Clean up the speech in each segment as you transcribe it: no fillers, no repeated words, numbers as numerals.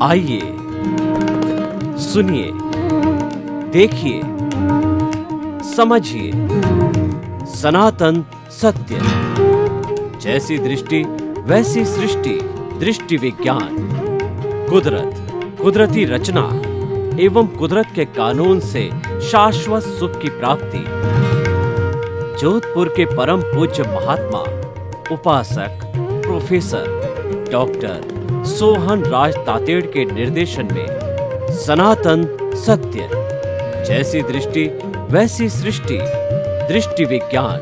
आइए सुनिए, देखिए, समझिए सनातन सत्य। जैसी दृष्टि वैसी सृष्टि, दृष्टि विज्ञान। कुदरत, कुदरती रचना एवं कुदरत के कानून से शाश्वत सुख की प्राप्ति। जोधपुर के परम पूज्य महात्मा उपासक प्रोफेसर डॉक्टर सोहन राज तातेड़ के निर्देशन में सनातन सत्य। जैसी दृष्टि वैसी सृष्टि, दृष्टि विज्ञान।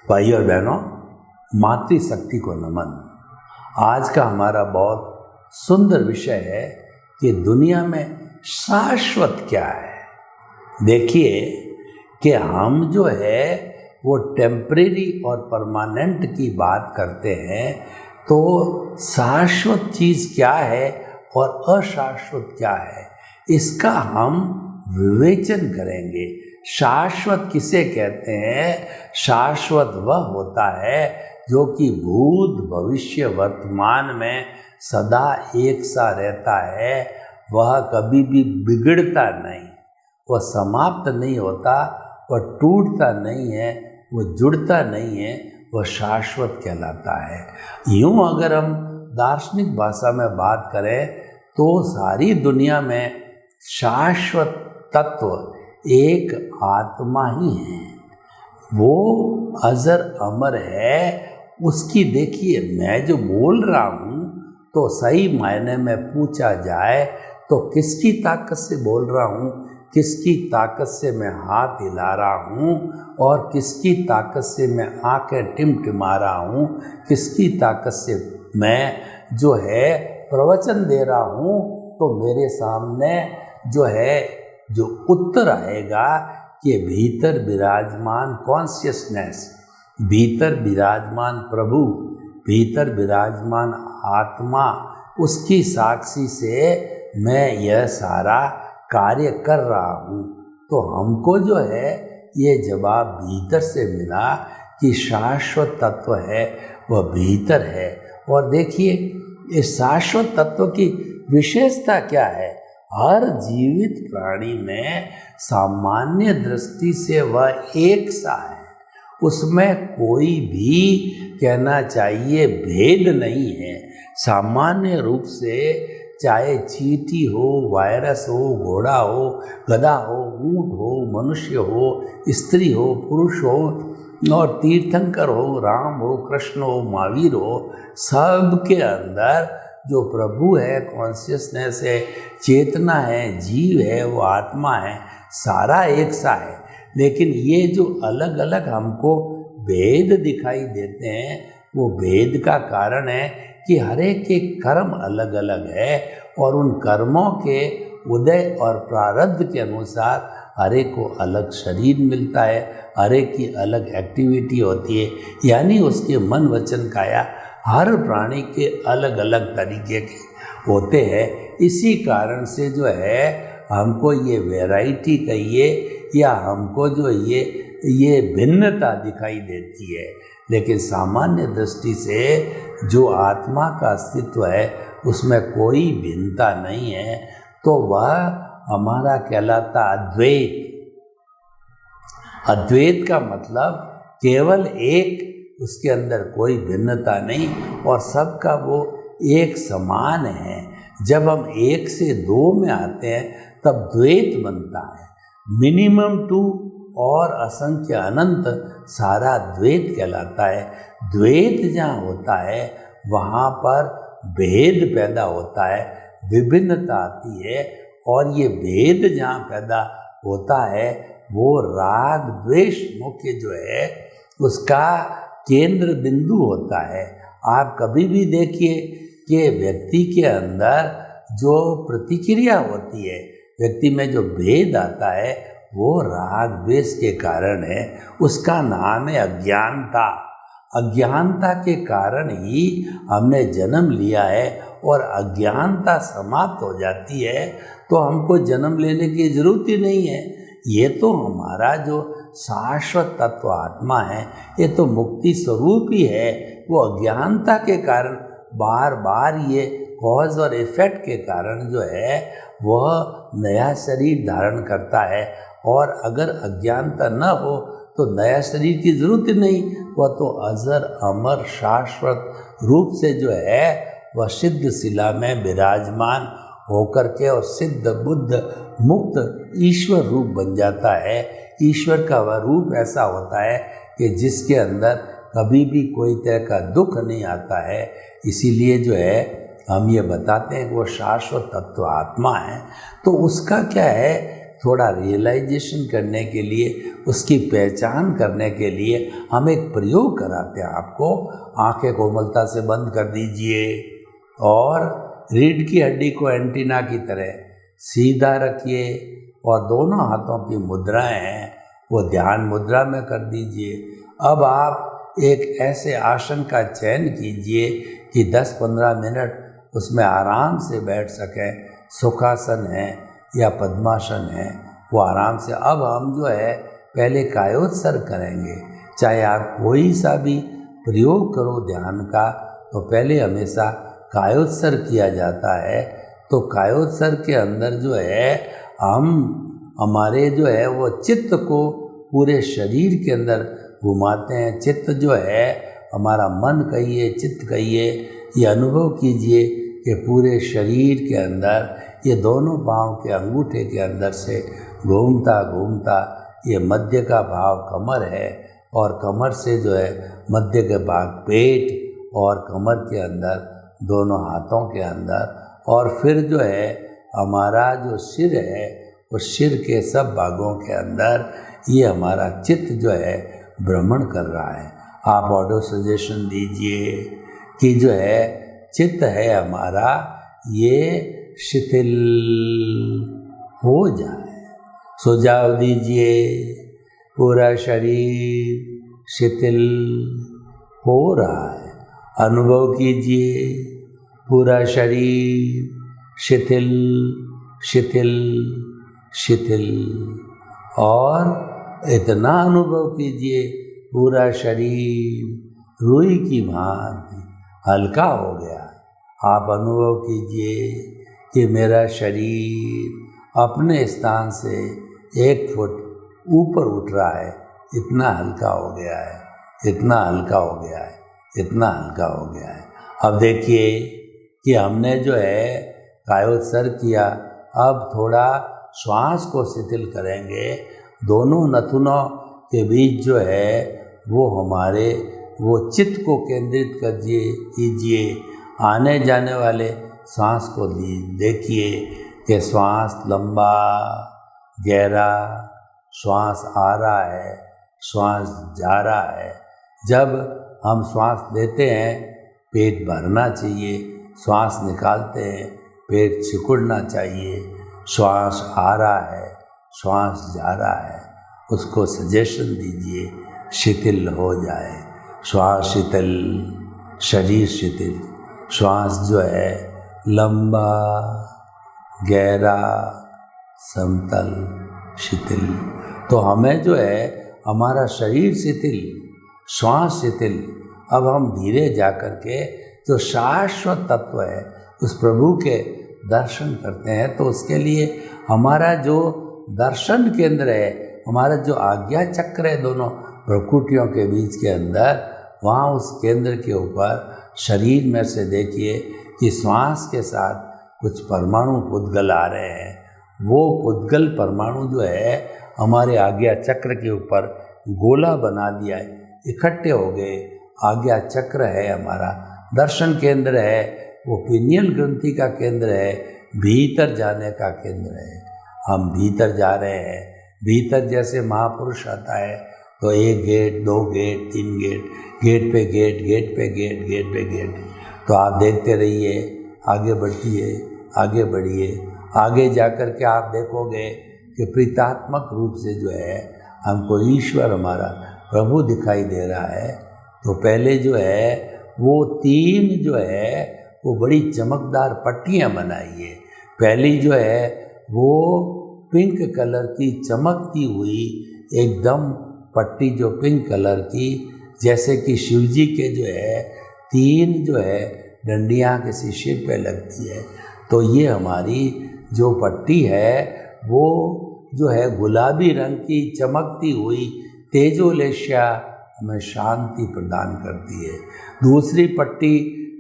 भाई और बहनों, मातृशक्ति को नमन। आज का हमारा बहुत सुंदर विषय है कि दुनिया में शाश्वत क्या है। देखिए कि हम जो है वो टेम्परेरी और परमानेंट की बात करते हैं, तो शाश्वत चीज़ क्या है और अशाश्वत क्या है, इसका हम विवेचन करेंगे। शाश्वत किसे कहते हैं? शाश्वत वह होता है जो कि भूत भविष्य वर्तमान में सदा एक सा रहता है। वह कभी भी बिगड़ता नहीं, वह समाप्त नहीं होता, वह टूटता नहीं है, वह जुड़ता नहीं है, वह शाश्वत कहलाता है। यूँ अगर हम दार्शनिक भाषा में बात करें तो सारी दुनिया में शाश्वत तत्व एक आत्मा ही है। वो अजर अमर है। उसकी देखिए, मैं जो बोल रहा हूँ तो सही मायने में पूछा जाए तो किसकी ताकत से बोल रहा हूँ, किसकी ताकत से मैं हाथ हिला रहा हूँ और किसकी ताकत से मैं आंखें टिमटिमा रहा हूँ, किसकी ताकत से मैं जो है प्रवचन दे रहा हूँ, तो मेरे सामने जो है जो उत्तर आएगा कि भीतर विराजमान कॉन्शियसनेस, भीतर विराजमान प्रभु, भीतर विराजमान आत्मा, उसकी साक्षी से मैं यह सारा कार्य कर रहा हूँ। तो हमको जो है ये जवाब भीतर से मिला कि शाश्वत तत्व है वह भीतर है। और देखिए इस शाश्वत तत्व की विशेषता क्या है? हर जीवित प्राणी में सामान्य दृष्टि से वह एक सा है, उसमें कोई भी कहना चाहिए भेद नहीं है। सामान्य रूप से चाहे चींटी हो, वायरस हो, घोड़ा हो, गधा हो, ऊंट हो, मनुष्य हो, स्त्री हो, पुरुष हो और तीर्थंकर हो, राम हो, कृष्ण हो, महावीर हो, सब के अंदर जो प्रभु है, कॉन्शियसनेस है, चेतना है, जीव है, वो आत्मा है, सारा एक सा है। लेकिन ये जो अलग अलग हमको भेद दिखाई देते हैं, वो भेद का कारण है कि हर एक के कर्म अलग अलग है और उन कर्मों के उदय और प्रारब्ध के अनुसार हर एक को अलग शरीर मिलता है, हर एक की अलग एक्टिविटी होती है। यानी उसके मन वचन काया हर प्राणी के अलग अलग तरीके के होते हैं। इसी कारण से जो है हमको ये वैरायटी कहिए या हमको जो ये भिन्नता दिखाई देती है। लेकिन सामान्य दृष्टि से जो आत्मा का अस्तित्व है उसमें कोई भिन्नता नहीं है, तो वह हमारा कहलाता अद्वैत। अद्वैत का मतलब केवल एक, उसके अंदर कोई भिन्नता नहीं और सबका वो एक समान है। जब हम एक से दो में आते हैं तब द्वैत बनता है। मिनिमम टू और असंख्य अनंत सारा द्वैत कहलाता है। द्वैत जहाँ होता है वहाँ पर भेद पैदा होता है, विभिन्नता आती है। और ये भेद जहाँ पैदा होता है वो राग द्वेष मुख्य जो है उसका केंद्र बिंदु होता है। आप कभी भी देखिए कि व्यक्ति के अंदर जो प्रतिक्रिया होती है, व्यक्ति में जो भेद आता है वो राग द्वेष के कारण है। उसका नाम है अज्ञानता। अज्ञानता के कारण ही हमने जन्म लिया है और अज्ञानता समाप्त हो जाती है तो हमको जन्म लेने की जरूरत ही नहीं है। ये तो हमारा जो शाश्वत तत्व आत्मा है, ये तो मुक्ति स्वरूप ही है। वो अज्ञानता के कारण बार बार ये कॉज और इफेक्ट के कारण जो है वह नया शरीर धारण करता है, और अगर अज्ञानता न हो तो नया शरीर की जरूरत ही नहीं। वह तो अजर अमर शाश्वत रूप से जो है वह सिद्ध शिला में विराजमान होकर के और सिद्ध बुद्ध मुक्त ईश्वर रूप बन जाता है। ईश्वर का वह रूप ऐसा होता है कि जिसके अंदर कभी भी कोई तरह का दुख नहीं आता है। इसीलिए जो है हम ये बताते हैं कि वो शाश्वत तत्व आत्मा है। तो उसका क्या है, थोड़ा रियलाइजेशन करने के लिए, उसकी पहचान करने के लिए हम एक प्रयोग कराते हैं आपको। आंखें कोमलता से बंद कर दीजिए और रीढ़ की हड्डी को एंटीना की तरह सीधा रखिए और दोनों हाथों की मुद्राएं हैं वो ध्यान मुद्रा में कर दीजिए। अब आप एक ऐसे आसन का चयन कीजिए कि 10-15 मिनट उसमें आराम से बैठ सकें। सुखासन है या पद्मासन है, वो आराम से। अब हम जो है पहले कायोत्सर्ग करेंगे। चाहे आप कोई सा भी प्रयोग करो ध्यान का, तो पहले हमेशा कायोत्सर्ग किया जाता है। तो कायोत्सर्ग के अंदर जो है हम हमारे जो है वो चित्त को पूरे शरीर के अंदर घुमाते हैं। चित्त जो है हमारा मन कहिए, चित्त कहिए, ये अनुभव कीजिए कि पूरे शरीर के अंदर ये दोनों पाँव के अंगूठे के अंदर से घूमता घूमता ये मध्य का भाव कमर है, और कमर से जो है मध्य के भाग पेट, और कमर के अंदर दोनों हाथों के अंदर, और फिर जो है हमारा जो सिर है उस सिर के सब भागों के अंदर ये हमारा चित्त जो है भ्रमण कर रहा है। आप ऑडियो सजेशन दीजिए कि जो है चित्त है हमारा ये शिथिल हो जाए। सुझाव दीजिए, पूरा शरीर शिथिल हो रहा है। अनुभव कीजिए, पूरा शरीर शिथिल शिथिल शिथिल, और इतना अनुभव कीजिए पूरा शरीर रुई की भांति हल्का हो गया। आप अनुभव कीजिए कि मेरा शरीर अपने स्थान से 1 फुट ऊपर उठ रहा है। इतना हल्का हो गया है, इतना हल्का हो गया है, इतना हल्का हो गया है। अब देखिए कि हमने जो है कायोत्सर्ग किया। अब थोड़ा श्वास को शिथिल करेंगे। दोनों नथुनों के बीच जो है वो हमारे वो चित्त को केंद्रित कीजिए। आने जाने वाले सांस को देखिए कि श्वास लंबा गहरा श्वास आ रहा है, श्वास जा रहा है। जब हम श्वास लेते हैं पेट भरना चाहिए, श्वास निकालते हैं पेट सिकुड़ना चाहिए। श्वास आ रहा है, श्वास जा रहा है, उसको सजेशन दीजिए शिथिल हो जाए। श्वास शिथिल, शरीर शिथिल, श्वास जो है लंबा गहरा समतल शिथिल। तो हमें जो है हमारा शरीर शिथिल, श्वास शिथिल। अब हम धीरे जा कर के जो शाश्वत तत्व है उस प्रभु के दर्शन करते हैं। तो उसके लिए हमारा जो दर्शन केंद्र है, हमारा जो आज्ञा चक्र है दोनों भ्रुकुटियों के बीच के अंदर, वहाँ उस केंद्र के ऊपर शरीर में से देखिए कि श्वास के साथ कुछ परमाणु पुद्गल आ रहे हैं। वो पुद्गल परमाणु जो है हमारे आज्ञा चक्र के ऊपर गोला बना दिया है, इकट्ठे हो गए। आज्ञा चक्र है हमारा दर्शन केंद्र है, वो पिनियल ग्रंथि का केंद्र है, भीतर जाने का केंद्र है। हम भीतर जा रहे हैं। भीतर जैसे महापुरुष आता है तो 1 गेट 2 गेट 3 गेट, गेट पे गेट, गेट पे गेट, गेट पे गेट। तो आप देखते रहिए, आगे बढ़िए, आगे बढ़िए। आगे जाकर के आप देखोगे कि प्रीतात्मक रूप से जो है हमको ईश्वर हमारा प्रभु दिखाई दे रहा है। तो पहले जो है वो 3 जो है वो बड़ी चमकदार पट्टियाँ बनाई है। पहली जो है वो पिंक कलर की चमकती हुई एकदम पट्टी, जो पिंक कलर की, जैसे कि शिव जी के जो है 3 जो है डंडियाँ किसी शिव पे लगती है। तो ये हमारी जो पट्टी है वो जो है गुलाबी रंग की चमकती हुई तेजोलेशिया हमें शांति प्रदान करती है। दूसरी पट्टी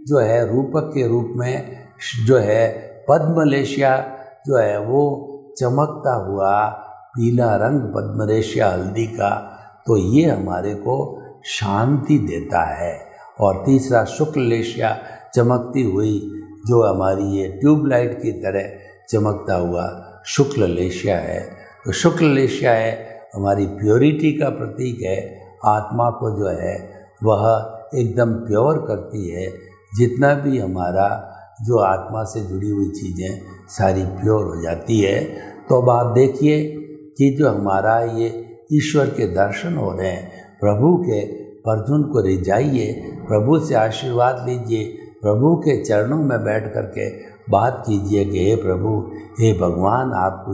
जो है रूपक के रूप में जो है पद्मलेशिया जो है वो चमकता हुआ पीला रंग पद्मलेशिया हल्दी का, तो ये हमारे को शांति देता है। और तीसरा शुक्ललेशिया चमकती हुई जो हमारी ये ट्यूबलाइट की तरह चमकता हुआ शुक्ललेशिया है। तो शुक्ललेशिया है हमारी प्योरिटी का प्रतीक है। आत्मा को जो है वह एकदम प्योर करती है। जितना भी हमारा जो आत्मा से जुड़ी हुई चीज़ें सारी प्योर हो जाती है। तो अब आप देखिए कि जो हमारा ये ईश्वर के दर्शन हो रहे हैं, प्रभु के अर्जुन को रिझाइए, प्रभु से आशीर्वाद लीजिए, प्रभु के चरणों में बैठ कर के बात कीजिए कि हे प्रभु, हे भगवान, आपको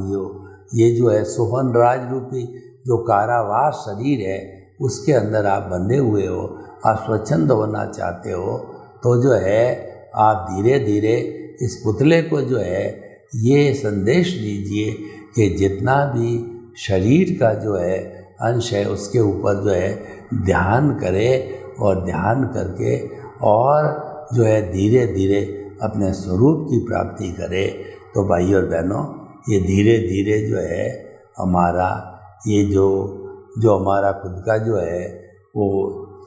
ये जो है सोहन राज रूपी जो कारावास शरीर है उसके अंदर आप बंधे हुए हो, आप स्वच्छंद होना चाहते हो, तो जो है आप धीरे धीरे इस पुतले को जो है ये संदेश दीजिए कि जितना भी शरीर का जो है अंश है उसके ऊपर जो है ध्यान करे, और ध्यान करके और जो है धीरे धीरे अपने स्वरूप की प्राप्ति करे। तो भाई और बहनों, ये धीरे धीरे जो है हमारा ये जो हमारा खुद का जो है वो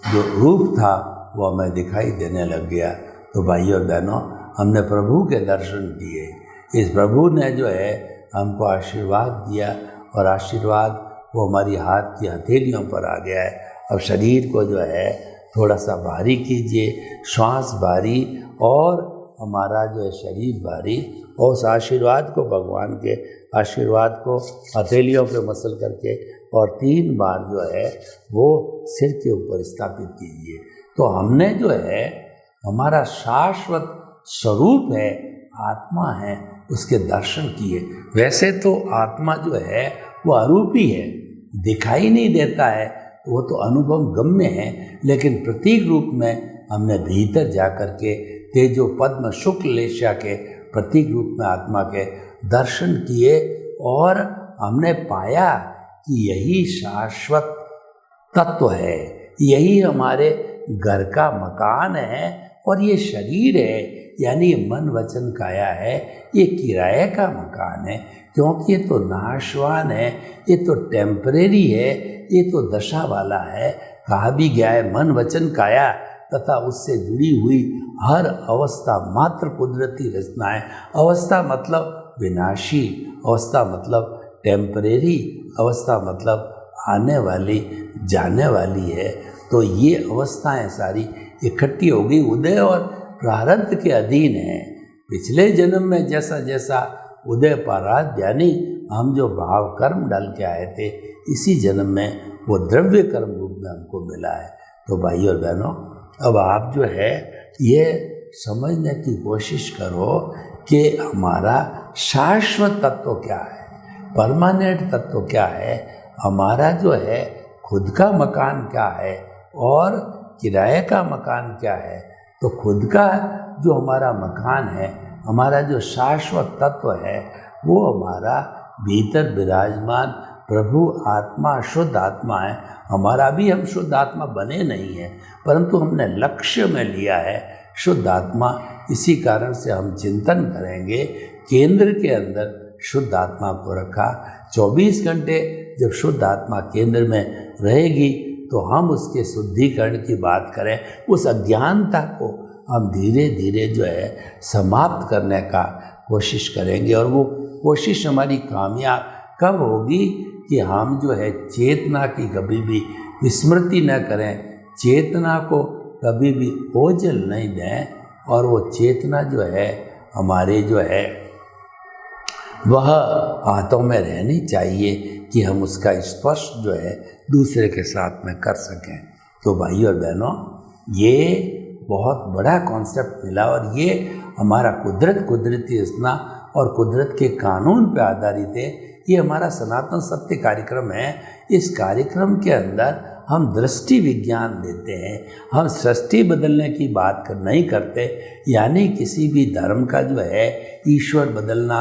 जो रूप था वो हमें दिखाई देने लग गया। तो भाई और बहनों, हमने प्रभु के दर्शन किए, इस प्रभु ने जो है हमको आशीर्वाद दिया, और आशीर्वाद वो हमारी हाथ की हथेलियों पर आ गया है। अब शरीर को जो है थोड़ा सा भारी कीजिए, श्वास भारी, और हमारा जो है शरीर भारी, और उस आशीर्वाद को, भगवान के आशीर्वाद को हथेलियों पे मसल करके और 3 बार जो है वो सिर के ऊपर स्थापित कीजिए। तो हमने जो है हमारा शाश्वत स्वरूप है, आत्मा है, उसके दर्शन किए। वैसे तो आत्मा जो है वो अरूपी है, दिखाई नहीं देता है, वो तो अनुभव गम्य है, लेकिन प्रतीक रूप में हमने भीतर जा कर के तेजो पद्म शुक्ललेशिया के प्रतीक रूप में आत्मा के दर्शन किए, और हमने पाया कि यही शाश्वत तत्व है, यही हमारे घर का मकान है, और ये शरीर है, यानी ये मन वचन काया है, ये किराए का मकान है, क्योंकि ये तो नाशवान है, ये तो टेम्परेरी है, ये तो दशा वाला है। कहा भी गया है मन वचन काया तथा उससे जुड़ी हुई हर अवस्था मात्र कुदरती रचनाएं। अवस्था मतलब विनाशी, अवस्था मतलब टेम्परेरी, अवस्था मतलब आने वाली जाने वाली है। तो ये अवस्थाएं सारी इकट्ठी हो गई, उदय और प्रारब्ध के अधीन है। पिछले जन्म में जैसा जैसा उदय प्रारब्ध यानी हम जो भाव कर्म डाल के आए थे, इसी जन्म में वो द्रव्य कर्म रूप में हमको मिला है। तो भाई और बहनों, अब आप जो है ये समझने की कोशिश करो कि हमारा शाश्वत तत्व क्या है, परमानेंट तत्व क्या है, हमारा जो है खुद का मकान क्या है और किराए का मकान क्या है। तो खुद का जो हमारा मकान है, हमारा जो शाश्वत तत्व है, वो हमारा भीतर विराजमान प्रभु आत्मा, शुद्ध आत्मा है। हमारा भी हम शुद्ध आत्मा बने नहीं हैं, परंतु हमने लक्ष्य में लिया है शुद्ध आत्मा। इसी कारण से हम चिंतन करेंगे, केंद्र के अंदर शुद्ध आत्मा को रखा। 24 घंटे जब शुद्ध आत्मा केंद्र में रहेगी तो हम उसके शुद्धिकरण की बात करें, उस अज्ञानता को हम धीरे धीरे जो है समाप्त करने का कोशिश करेंगे। और वो कोशिश हमारी कामयाब कब होगी कि हम जो है चेतना की कभी भी विस्मृति न करें, चेतना को कभी भी ओझल नहीं दें, और वो चेतना जो है हमारे जो है वह हाथों में रहनी चाहिए कि हम उसका स्पर्श जो है दूसरे के साथ में कर सकें। तो भाई और बहनों, ये बहुत बड़ा कॉन्सेप्ट मिला और ये हमारा कुदरती रचना और कुदरत के कानून पे आधारित है। ये हमारा सनातन सत्य कार्यक्रम है। इस कार्यक्रम के अंदर हम दृष्टि विज्ञान देते हैं, हम सृष्टि बदलने की बात नहीं करते, यानी किसी भी धर्म का जो है ईश्वर बदलना,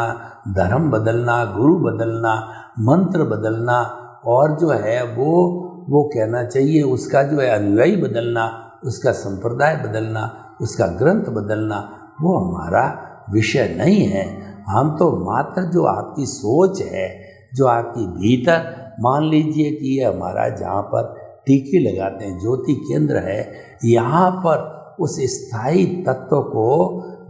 धर्म बदलना, गुरु बदलना, मंत्र बदलना और जो है वो कहना चाहिए उसका जो है अनुयायी बदलना, उसका संप्रदाय बदलना, उसका ग्रंथ बदलना, वो हमारा विषय नहीं है। हम तो मात्र जो आपकी सोच है, जो आपकी भीतर, मान लीजिए कि ये हमारा जहाँ पर टीके लगाते हैं ज्योति केंद्र है, यहाँ पर उस स्थायी तत्व को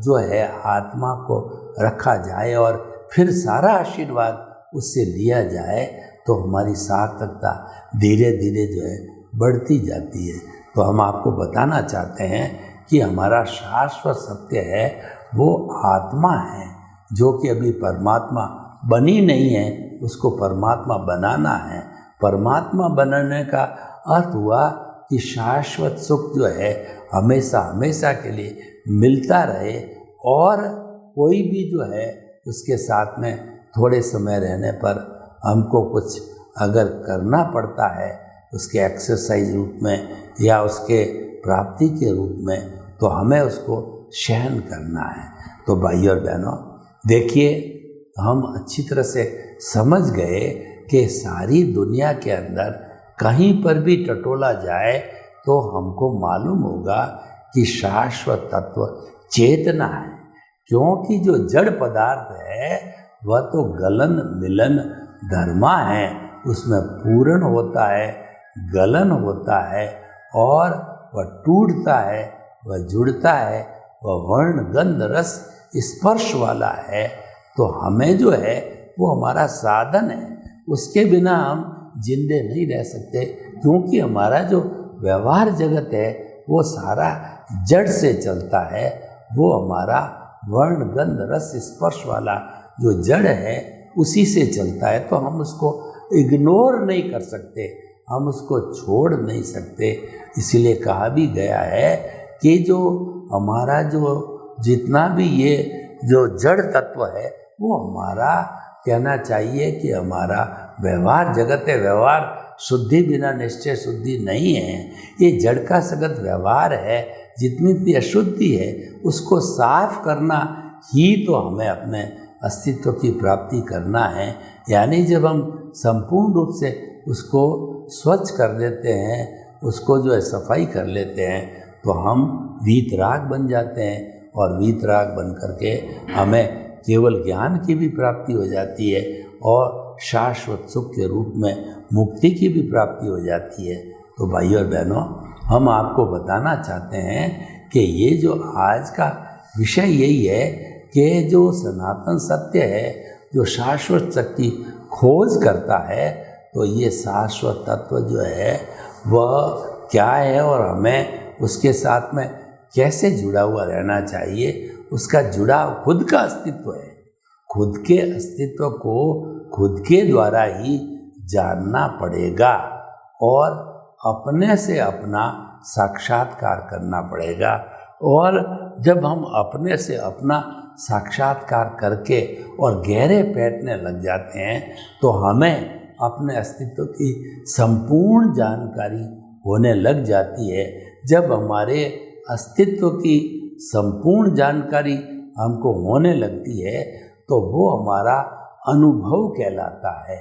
जो है आत्मा को रखा जाए और फिर सारा आशीर्वाद उससे लिया जाए तो हमारी सार्थकता धीरे धीरे जो है बढ़ती जाती है। तो हम आपको बताना चाहते हैं कि हमारा शाश्वत सत्य है वो आत्मा है, जो कि अभी परमात्मा बनी नहीं है, उसको परमात्मा बनाना है। परमात्मा बनने का अर्थ हुआ कि शाश्वत सुख जो है हमेशा हमेशा के लिए मिलता रहे और कोई भी जो है उसके साथ में थोड़े समय रहने पर हमको कुछ अगर करना पड़ता है उसके एक्सरसाइज रूप में या उसके प्राप्ति के रूप में, तो हमें उसको सहन करना है। तो भाई और बहनों, देखिए हम अच्छी तरह से समझ गए कि सारी दुनिया के अंदर कहीं पर भी टटोला जाए तो हमको मालूम होगा कि शाश्वत तत्व चेतना है, क्योंकि जो जड़ पदार्थ है वह तो गलन मिलन धर्मा है, उसमें पूर्ण होता है, गलन होता है और वह टूटता है, वह जुड़ता है, वह वर्ण गंध रस स्पर्श वाला है। तो हमें जो है वो हमारा साधन है, उसके बिना हम जिंदे नहीं रह सकते, क्योंकि हमारा जो व्यवहार जगत है वो सारा जड़ से चलता है। वो हमारा वर्ण गंध रस स्पर्श वाला जो जड़ है उसी से चलता है, तो हम उसको इग्नोर नहीं कर सकते, हम उसको छोड़ नहीं सकते। इसीलिए कहा भी गया है कि जो हमारा जो जितना भी ये जो जड़ तत्व है वो हमारा कहना चाहिए कि हमारा व्यवहार जगत है। व्यवहार शुद्धि बिना निश्चय शुद्धि नहीं है, ये जड़ का सगत व्यवहार है। जितनी भी अशुद्धि है उसको साफ करना ही तो हमें अपने अस्तित्व की प्राप्ति करना है। यानी जब हम संपूर्ण रूप से उसको स्वच्छ कर देते हैं, उसको जो है सफाई कर लेते हैं, तो हम वीतराग बन जाते हैं और वीतराग बन करके हमें केवल ज्ञान की भी प्राप्ति हो जाती है और शाश्वत सुख के रूप में मुक्ति की भी प्राप्ति हो जाती है। तो भाइयों और बहनों, हम आपको बताना चाहते हैं कि ये जो आज का विषय यही है कि जो सनातन सत्य है, जो शाश्वत शक्ति खोज करता है, तो ये शाश्वत तत्व जो है वह क्या है और हमें उसके साथ में कैसे जुड़ा हुआ रहना चाहिए, उसका जुड़ाव खुद का अस्तित्व है। खुद के अस्तित्व को खुद के द्वारा ही जानना पड़ेगा और अपने से अपना साक्षात्कार करना पड़ेगा। और जब हम अपने से अपना साक्षात्कार करके और गहरे बैठने लग जाते हैं, तो हमें अपने अस्तित्व की संपूर्ण जानकारी होने लग जाती है। जब हमारे अस्तित्व की संपूर्ण जानकारी हमको होने लगती है, तो वो हमारा अनुभव कहलाता है।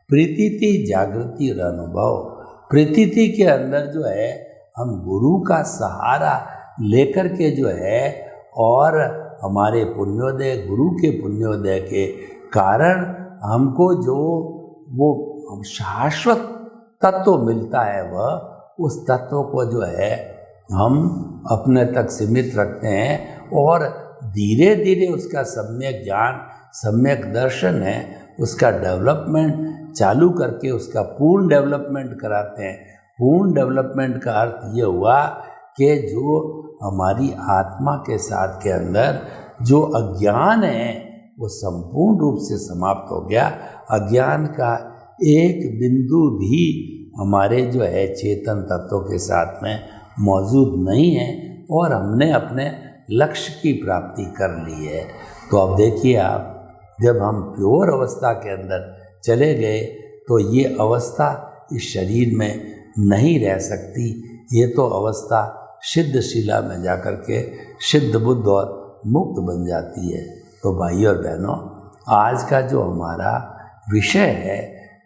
प्रतीति, जागृति और अनुभव। प्रतीति के अंदर जो है हम गुरु का सहारा लेकर के जो है और हमारे पुण्योदय, गुरु के पुण्योदय के कारण हमको जो वो शाश्वत तत्व मिलता है, वह उस तत्व को जो है हम अपने तक सीमित रखते हैं और धीरे धीरे उसका सम्यक ज्ञान, सम्यक दर्शन है, उसका डेवलपमेंट चालू करके उसका पूर्ण डेवलपमेंट कराते हैं। पूर्ण डेवलपमेंट का अर्थ ये हुआ कि जो हमारी आत्मा के साथ के अंदर जो अज्ञान है वो संपूर्ण रूप से समाप्त हो गया। अज्ञान का एक बिंदु भी हमारे जो है चेतन तत्व के साथ में मौजूद नहीं है और हमने अपने लक्ष्य की प्राप्ति कर ली है। तो अब देखिए आप, जब हम प्योर अवस्था के अंदर चले गए तो ये अवस्था इस शरीर में नहीं रह सकती। ये तो अवस्था सिद्ध शिला में जाकर के सिद्ध बुद्ध और मुक्त बन जाती है। तो भाई और बहनों, आज का जो हमारा विषय है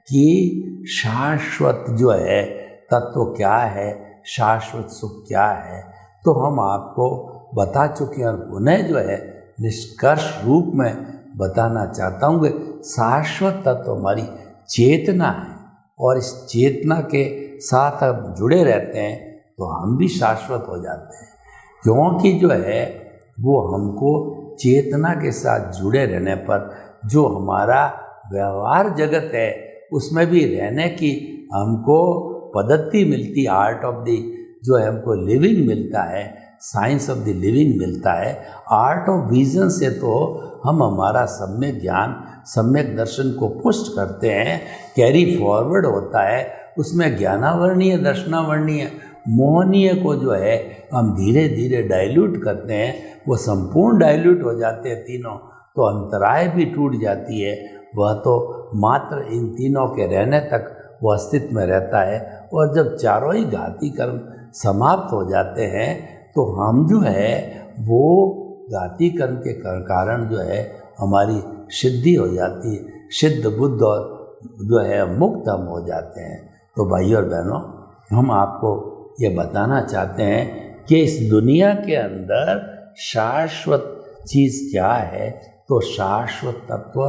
कि शाश्वत जो है तत्व क्या है, शाश्वत सुख क्या है, तो हम आपको बता चुके हैं और पुनः जो है निष्कर्ष रूप में बताना चाहता हूँ कि शाश्वत तत्व हमारी चेतना है और इस चेतना के साथ हम जुड़े रहते हैं तो हम भी शाश्वत हो जाते हैं, क्योंकि जो है वो हमको चेतना के साथ जुड़े रहने पर जो हमारा व्यवहार जगत है उसमें भी रहने की हमको पद्धति मिलती, आर्ट ऑफ द जो है हमको लिविंग मिलता है, साइंस ऑफ द लिविंग मिलता है। आर्ट ऑफ विजन से तो हम हमारा सम्यक ज्ञान, सम्यक दर्शन को पुष्ट करते हैं, कैरी फॉरवर्ड होता है। उसमें ज्ञानावर्णीय, दर्शनावर्णीय, मोहनीय को जो है हम धीरे धीरे डाइल्यूट करते हैं, वो संपूर्ण डाइल्यूट हो जाते हैं तीनों, तो अंतराय भी टूट जाती है। वह तो मात्र इन तीनों के रहने तक वो अस्तित्व में रहता है। और जब चारों ही घाती कर्म समाप्त हो जाते हैं तो हम जो है वो घाती कर्म के कारण जो है हमारी सिद्धि हो जाती है, सिद्ध बुद्ध और जो है मुक्त हम हो जाते हैं। तो भाई और बहनों, हम आपको ये बताना चाहते हैं कि इस दुनिया के अंदर शाश्वत चीज़ क्या है, तो शाश्वत तत्व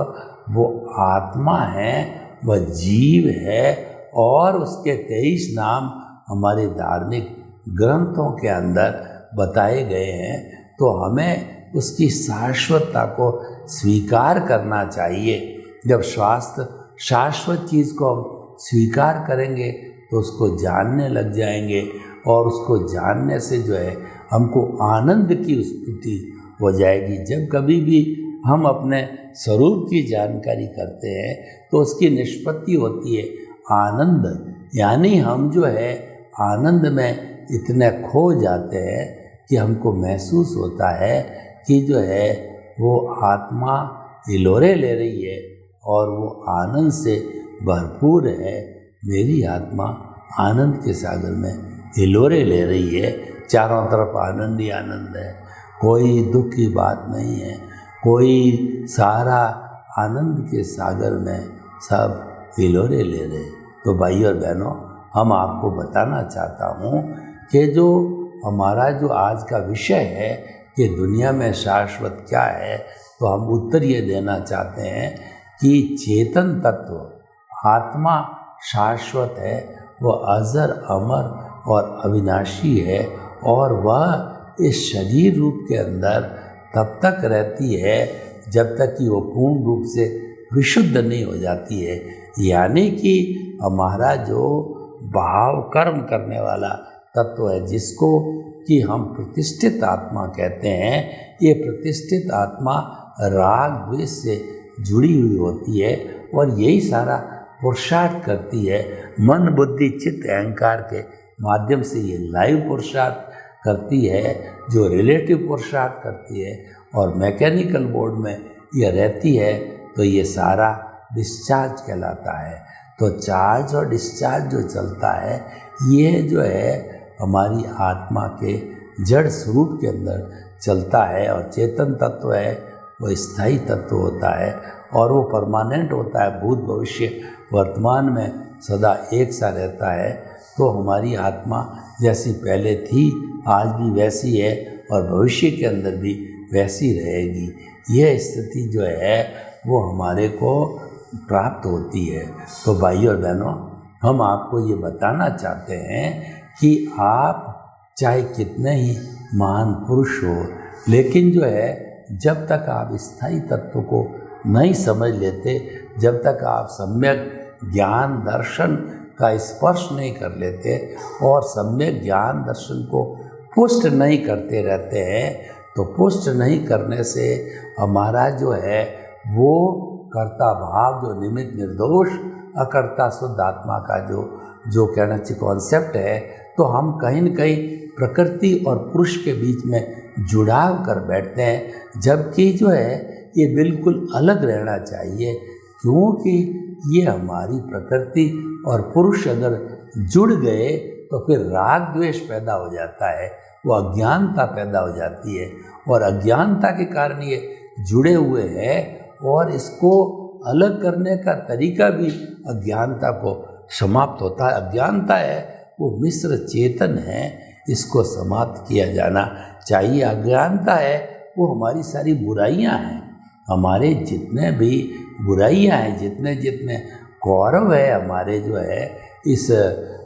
वो आत्मा है, वह जीव है और उसके 23 नाम हमारे धार्मिक ग्रंथों के अंदर बताए गए हैं। तो हमें उसकी शाश्वतता को स्वीकार करना चाहिए। जब शाश्वत चीज़ को हम स्वीकार करेंगे तो उसको जानने लग जाएंगे और उसको जानने से जो है हमको आनंद की स्तुति हो जाएगी। जब कभी भी हम अपने स्वरूप की जानकारी करते हैं तो उसकी निष्पत्ति होती है आनंद, यानी हम जो है आनंद में इतने खो जाते हैं कि हमको महसूस होता है कि जो है वो आत्मा हिलोरे ले रही है और वो आनंद से भरपूर है। मेरी आत्मा आनंद के सागर में हिलोरे ले रही है, चारों तरफ आनंद ही आनंद है, कोई दुख की बात नहीं है, कोई सारा आनंद के सागर में सब हिलोरे ले रहे। तो भाई और बहनों, हम आपको बताना चाहता हूँ कि जो हमारा जो आज का विषय है कि दुनिया में शाश्वत क्या है, तो हम उत्तर ये देना चाहते हैं कि चेतन तत्व आत्मा शाश्वत है, वह अजर अमर और अविनाशी है और वह इस शरीर रूप के अंदर तब तक रहती है जब तक कि वो पूर्ण रूप से विशुद्ध नहीं हो जाती है। यानी कि हमारा जो भाव कर्म करने वाला तत्व है, जिसको कि हम प्रतिष्ठित आत्मा कहते हैं, ये प्रतिष्ठित आत्मा राग द्वेष से जुड़ी हुई होती है और यही सारा पुरुषार्थ करती है। मन बुद्धि चित्त अहंकार के माध्यम से ये लाइव पुरुषार्थ करती है, जो रिलेटिव पुरुषार्थ करती है, और मैकेनिकल मोड में यह रहती है तो ये सारा डिस्चार्ज कहलाता है। तो चार्ज और डिस्चार्ज जो चलता है, ये जो है हमारी आत्मा के जड़ स्वरूप के अंदर चलता है। और चेतन तत्व है वो स्थायी तत्व होता है और वो परमानेंट होता है, भूत भविष्य वर्तमान में सदा एक सा रहता है। तो हमारी आत्मा जैसी पहले थी आज भी वैसी है और भविष्य के अंदर भी वैसी रहेगी। यह स्थिति जो है वो हमारे को प्राप्त होती है। तो भाई और बहनों, हम आपको ये बताना चाहते हैं कि आप चाहे कितने ही महान पुरुष हो, लेकिन जो है जब तक आप स्थायी तत्व को नहीं समझ लेते, जब तक आप सम्यक ज्ञान दर्शन का स्पर्श नहीं कर लेते और सम्यक ज्ञान दर्शन को पुष्ट नहीं करते रहते हैं, तो पुष्ट नहीं करने से हमारा जो है वो कर्ता भाव, जो निमित्त निर्दोष अकर्ता शुद्ध आत्मा का जो जो कहना चाहिए कॉन्सेप्ट है, तो हम कहीं न कहीं प्रकृति और पुरुष के बीच में जुड़ाव कर बैठते हैं, जबकि जो है ये बिल्कुल अलग रहना चाहिए, क्योंकि ये हमारी प्रकृति और पुरुष अगर जुड़ गए तो फिर राग द्वेष पैदा हो जाता है, वो अज्ञानता पैदा हो जाती है, और अज्ञानता के कारण ये जुड़े हुए हैं, और इसको अलग करने का तरीका भी अज्ञानता को समाप्त होता है। अज्ञानता है वो मिश्र चेतन है, इसको समाप्त किया जाना चाहिए। अज्ञानता है वो हमारी सारी बुराइयां हैं, हमारे जितने भी बुराइयां हैं, जितने जितने कौरव है हमारे जो है इस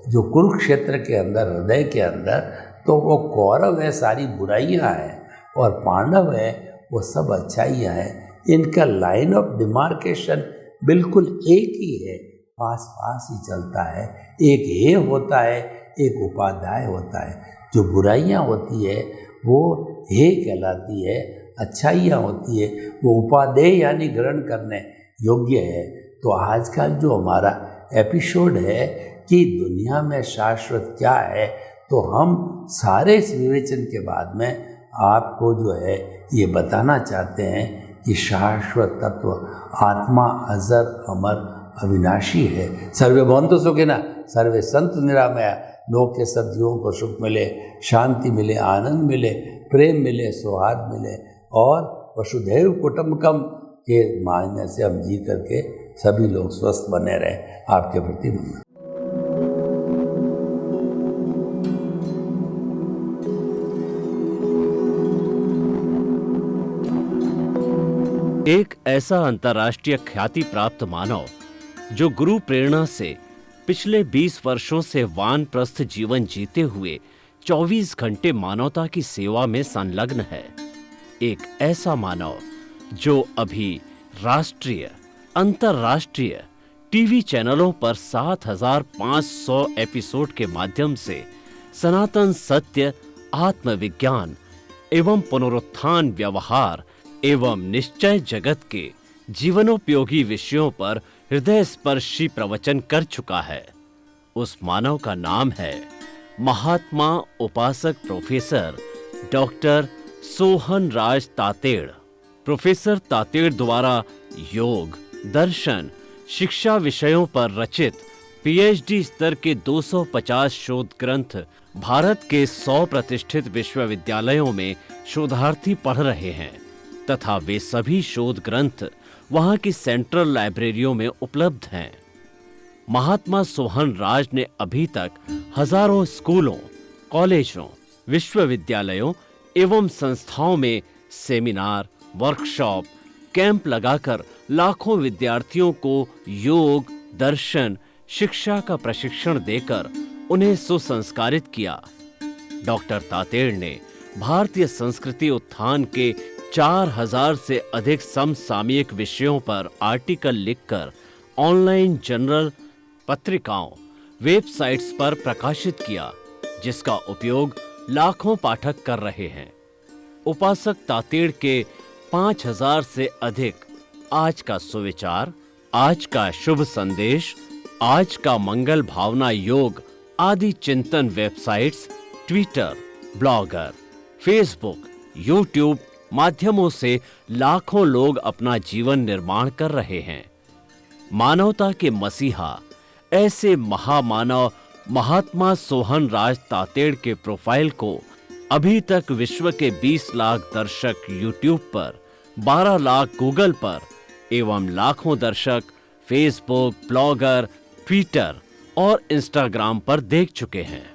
जो कुरुक्षेत्र के अंदर, हृदय के अंदर, तो वो कौरव है सारी बुराइयां हैं, और पांडव है वो सब अच्छाइयाँ हैं। इनका लाइन ऑफ डिमार्केशन बिल्कुल एक ही है, पास पास ही चलता है। एक हे होता है, एक उपाध्याय होता है। जो बुराइयां होती है वो हे कहलाती है, अच्छाइयाँ होती है वो उपादेय यानी ग्रहण करने योग्य है। तो आज का जो हमारा एपिसोड है कि दुनिया में शाश्वत क्या है, तो हम सारे इस विवेचन के बाद में आपको जो है ये बताना चाहते हैं कि शाश्वत तत्व आत्मा अजर अमर अविनाशी है। सर्वे भवन्तु सुखिनः, सर्वे सन्तु निरामया। लोक के सब जीवों को सुख मिले, शांति मिले, आनंद मिले, प्रेम मिले, सौहार्द मिले, और वसुधैव कुटुम्बकम के मायने से हम जी करके सभी लोग स्वस्थ बने रहे। आपके प्रति मंगल। एक ऐसा अंतर्राष्ट्रीय ख्याति प्राप्त मानव जो गुरु प्रेरणा से पिछले 20 वर्षों से वानप्रस्थ जीवन जीते हुए 24 घंटे मानवता की सेवा में संलग्न है। एक ऐसा मानव जो अभी राष्ट्रीय, अंतर्राष्ट्रीय टीवी चैनलों पर 7,500 एपिसोड के माध्यम से सनातन सत्य, आत्मविज्ञान एवं पुनरुत्थान, व्यवहार एवं निश्चय जगत के जीवनोपयोगी विषयों पर हृदय स्पर्शी प्रवचन कर चुका है। उस मानव का नाम है महात्मा उपासक प्रोफेसर डॉक्टर सोहन राज तातेड़। प्रोफेसर तातेड़ द्वारा योग, दर्शन, शिक्षा विषयों पर रचित पीएचडी स्तर के 250 शोध ग्रंथ भारत के 100 प्रतिष्ठित विश्वविद्यालयों में शोधार्थी पढ़ रहे हैं, तथा वे सभी शोध ग्रंथ वहां की सेंट्रल लाइब्रेरियों में उपलब्ध हैं। महात्मा सोहन राज ने अभी तक हजारों स्कूलों, कॉलेजों, विश्वविद्यालयों एवं संस्थाओं में सेमिनार, वर्कशॉप, कैंप लगाकर लाखों विद्यार्थियों को योग, दर्शन, शिक्षा का प्रशिक्षण देकर उन्हें सुसंस्कारित किया। डॉक्टर तातेड़ ने भारतीय संस्कृति उत्थान के 4000 से अधिक समसामयिक विषयों पर आर्टिकल लिखकर ऑनलाइन जर्नल, पत्रिकाओं, वेबसाइट्स पर प्रकाशित किया, जिसका उपयोग लाखों पाठक कर रहे हैं। उपासक तातेड़ के 5000 से अधिक आज का सुविचार, आज का शुभ संदेश, आज का मंगल भावना योग आदि चिंतन websites, Twitter, blogger, Facebook, YouTube माध्यमों से लाखों लोग अपना जीवन निर्माण कर रहे हैं। मानवता के मसीहा ऐसे महामानव महात्मा सोहन राज तातेड़ के प्रोफाइल को अभी तक विश्व के 20 लाख दर्शक यूट्यूब पर, 12 लाख गूगल पर एवं लाखों दर्शक फेसबुक, ब्लॉगर, ट्विटर और इंस्टाग्राम पर देख चुके हैं।